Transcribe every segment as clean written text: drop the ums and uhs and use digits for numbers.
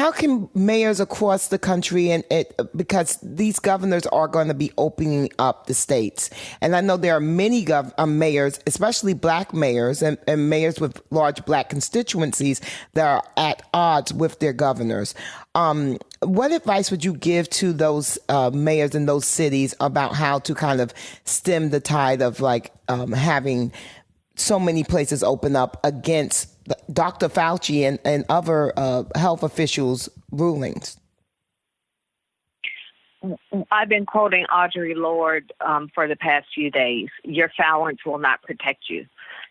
how can mayors across the country, because these governors are going to be opening up the states, and I know there are many mayors, especially black mayors and mayors with large black constituencies that are at odds with their governors. What advice would you give to those mayors in those cities about how to kind of stem the tide of having so many places open up against Dr. Fauci and other health officials' rulings? I've been quoting Audre Lorde for the past few days. Your silence will not protect you.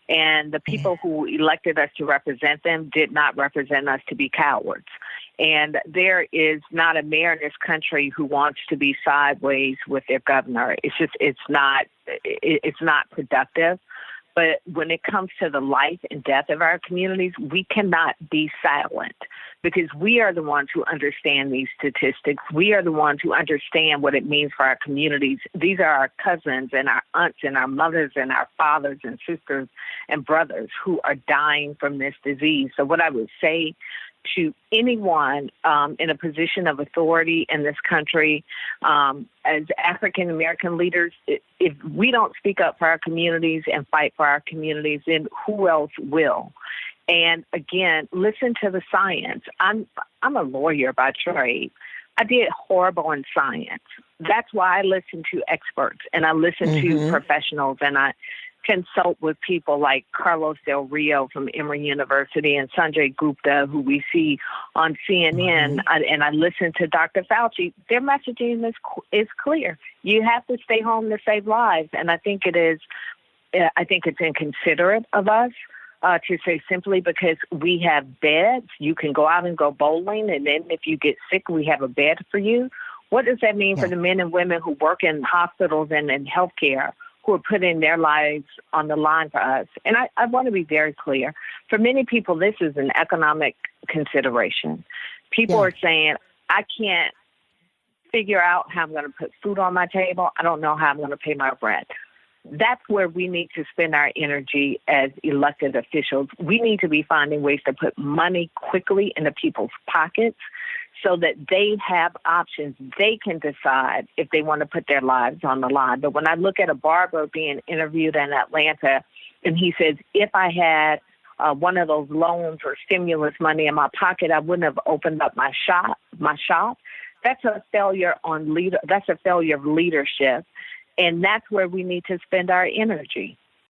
And the people who elected us to represent them did not represent us to be cowards. And there is not a mayor in this country who wants to be sideways with their governor. It's not productive. But when it comes to the life and death of our communities, we cannot be silent because we are the ones who understand these statistics. We are the ones who understand what it means for our communities. These are our cousins and our aunts and our mothers and our fathers and sisters and brothers who are dying from this disease. So what I would say to anyone in a position of authority in this country, as African-American leaders, if we don't speak up for our communities and fight for our communities, then who else will? And again, listen to the science. I'm a lawyer by trade. I did horrible in science. That's why I listen to experts and I listen to professionals and I consult with people like Carlos Del Rio from Emory University and Sanjay Gupta, who we see on CNN, and I listen to Dr. Fauci. Their messaging is clear. You have to stay home to save lives, and I think it is. I think it's inconsiderate of us to say simply because we have beds, you can go out and go bowling, and then if you get sick, we have a bed for you. What does that mean for the men and women who work in hospitals and in healthcare, who are putting their lives on the line for us? And I want to be very clear. For many people, this is an economic consideration. People are saying, I can't figure out how I'm going to put food on my table. I don't know how I'm going to pay my rent. That's where we need to spend our energy as elected officials. We need to be finding ways to put money quickly into people's pockets so that they have options. They can decide if they want to put their lives on the line. But when I look at a barber being interviewed in Atlanta, and he says, if I had one of those loans or stimulus money in my pocket, I wouldn't have opened up my shop. That's a failure That's a failure of leadership. And that's where we need to spend our energy.